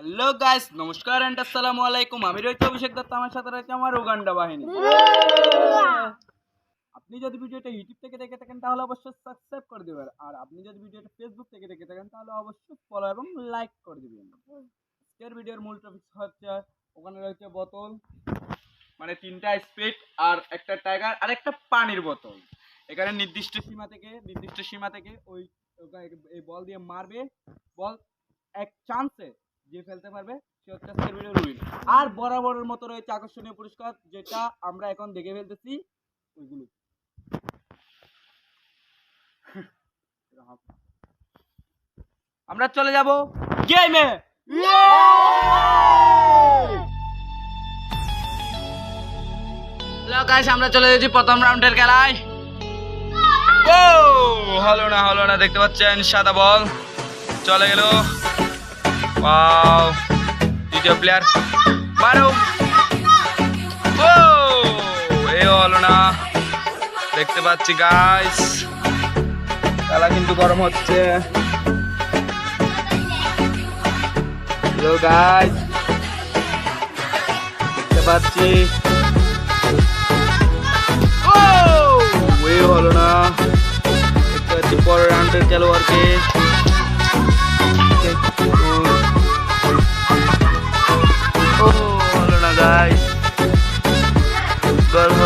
Hello guys, নমস্কার and আসসালামু আলাইকুম। আমি রয়েছি অভিষেক দত্ত, আমার সাথে রয়েছে আমার উগান্ডা বাহিনী। আপনি যদি ভিডিওটা ইউটিউব থেকে দেখে থাকেন তাহলে অবশ্যই সাবস্ক্রাইব করে দিবেন, আর আপনি যদি ভিডিওটা ফেসবুক থেকে দেখে থাকেন তাহলে অবশ্যই ফলো এবং লাইক করে দিবেন। আজকের ভিডিওর মূল টপিক হচ্ছে ওখানে রয়েছে বোতল, মানে 3টা স্পিড আর একটা টাইগার আর একটা পানির বোতল। এখানে নির্দিষ্ট সীমা থেকে ওই এই বল দিয়ে মারবে, বল এক চান্সে যে ফেলতে পারবে সে হচ্ছে আজকের ভিডিওর উইন। আর বরাবরের মতো রয়েছে আকর্ষণীয় পুরস্কার, যেটা আমরা এখন দেখে ফেলতেছি ওইগুলো। আমরা চলে যাব গেমে। হ্যালো গাইস, আমরা চলে যাচ্ছি প্রথম রাউন্ডের খেলায়। ও হলো না, দেখতে পাচ্ছেন সাদা বল চলে গেল। ওয়াও, দ্বিতীয় প্লেয়ার মারো। ও এও হলো না, দেখতে পাচ্ছি গাইস খেলা কিন্তু গরম হচ্ছে। হ্যালো গাইস, দেখতে পাচ্ছি। ও এও হলো না, দেখতে পাচ্ছি পরের রাউন্ডের খেলোয়াড়কে।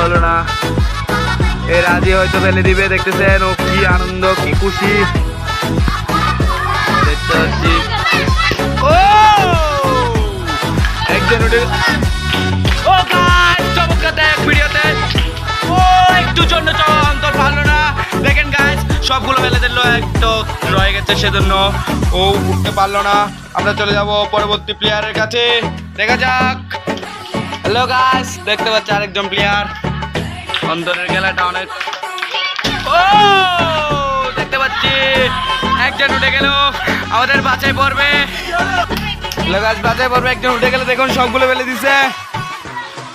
হলো না, এ রাজি হয়তো ফেলে দিবে। দেখতেছেন ও কি আনন্দ, কি খুশি দেখতে পাচ্ছি। ও একজন উঠে, ও গাইস চমৎকার দেখ ভিডিওতে। ও একটু জন্য অন্তর ভালো না, দেখেন গাইস সবগুলো ফেলে দিল, একটু রয়ে গেছে সেজন্য ও উঠতে পারলো না। আমরা চলে যাব পরবর্তী প্লেয়ারের কাছে, দেখা যাক। হ্যালো গাইস, দেখতে পাচ্ছি আরেকজন প্লেয়ার। অন্তরের খেলাটা অনেক, ও দেখতে পাচ্ছি একজন উঠে গেল, আমাদের বাছাই পড়বে। হ্যালো গাইস, বাছাই পড়বে, একজন উঠে গেল, দেখুন সবগুলো ফেলে দিছে।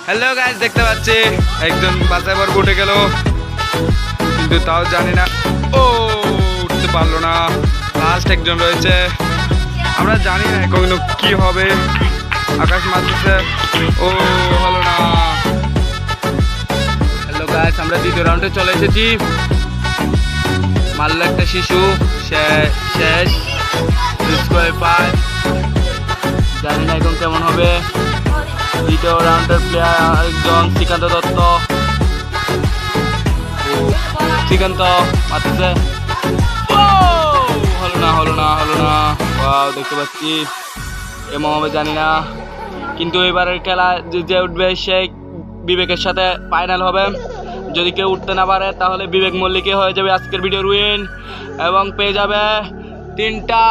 হ্যালো গাইস, দেখতে পাচ্ছি একজন বাছাই পর্ব উঠে গেল, কিন্তু তাও জানি না, ও উঠতে পারলো না। লাস্ট একজন রয়েছে, আমরা জানি না এখন কি হবে। আকাশ মারতেছে, ও হলো না। হ্যালো গাইস, আমরা দ্বিতীয় রাউন্ডে চলে এসেছি। মারলো একটা শিশু, শেষ ডিসকোয়ালিফাই। জানি না এখন কেমন হবে। দ্বিতীয় রাউন্ডের প্লেয়ার আরেকজন শ্রীকান্ত দত্ত। শ্রীকান্ত মারতেছে, ও হলো না। ওয়াও, দেখতে পাচ্ছি এমন হবে জানি না, কিন্তু এবারের খেলা যে উঠবে সে বিবেকের সাথে ফাইনাল হবে। যদি কেউ উঠতে না পারে তাহলে বিবেক মল্লিকে হয়ে যাবে আজকের ভিডিওর উইন এবং পেয়ে যাবে 3টা।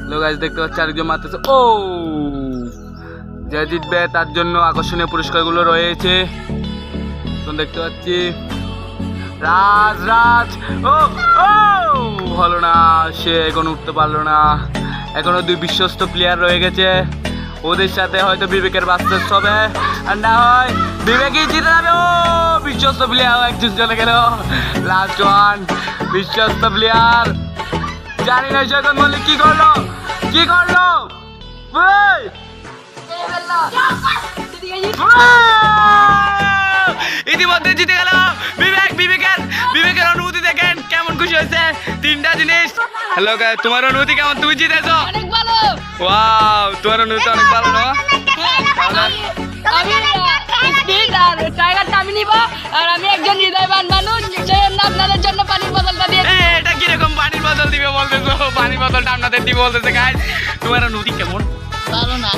লোক গাইস, দেখতে পাচ্ছি আরেকজন মারতেছে। ও যে জিতবে তার জন্য আকর্ষণীয় পুরস্কারগুলো রয়েছে, দেখতে পাচ্ছি। রাজ ও হলো না, সে এখন উঠতে পারলো না। এখনো 2 বিশ্বস্ত প্লেয়ার রয়ে গেছে, ওদের সাথে হয়তো বিবেকের বাস্তব হবে, আর না হয় বিবেকই জিতে যাবে। ও বিশ্বস্ত প্লেয়ার একজন চলে গেল, লাস্ট ওয়ান বিশ্বস্ত প্লেয়ার। জানি না জগন মল্লিক কি করলো। ইতিমধ্যে জিতে গেল বিবেকের অনুভূতি দেখেন কেমন খুশি হয়েছে। 3টা জিনিস। হ্যালো গাইস, তোমার অনুভূতি কেমন? তুমি জিতেছো? অনেক ভালো। ওয়াও, তোমার অনুভূতি অনেক ভালো না? আমি স্পিড আর টাইগারটা আমি নিব, আর আমি একজন হৃদয়বান মানুষ, সেজন্য আপনাদের জন্য পানির বোতলটা দিয়ে। এটা কি রকম পানির বোতল দিবে বলতেছো? পানির বোতলটা আপনাদের দিবে বলতেছে। গাইস, তোমার অনুভূতি কেমন? ভালো না।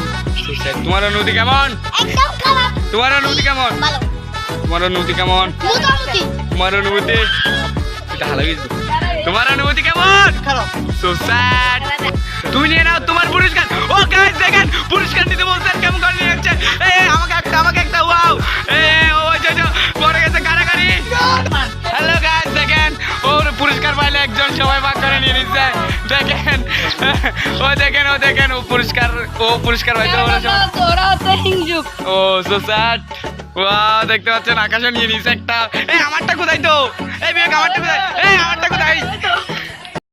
তোমার অনুভূতি কেমন? একদম খারাপ। তোমার অনুভূতি কেমন? ভালো। তোমার অনুভূতি কেমন? মোটামুটি। তোমার অনুভূতি এটা ভালো গেছে। তোমার অনুভূতি কেমন? খারাপ। So sad. তুমি নিয়ে নাও তোমার পুরস্কার। ও গাইস, দেখেন পুরস্কার নিতে বলছেন কেমন করে নিয়ে যাচ্ছে। আমাকে একটা ওয়াও। ওই যে পড়ে গেছে কারাগারি। হ্যালো গাইস, দেখেন ওর পুরস্কার পাইলে একজন সবাই ভাগ করে নিয়ে নিচ্ছে। দেখেন ও পুরস্কার পাইছে। ওরা হচ্ছে হিংসুক। ও সো স্যাড। ওয়াও, দেখতে পাচ্ছেন আকাশও নিয়ে নিছে একটা। আমারটা কোথায় তো? বিবেক আমারটা কোথায়? আমারটা কোথায়?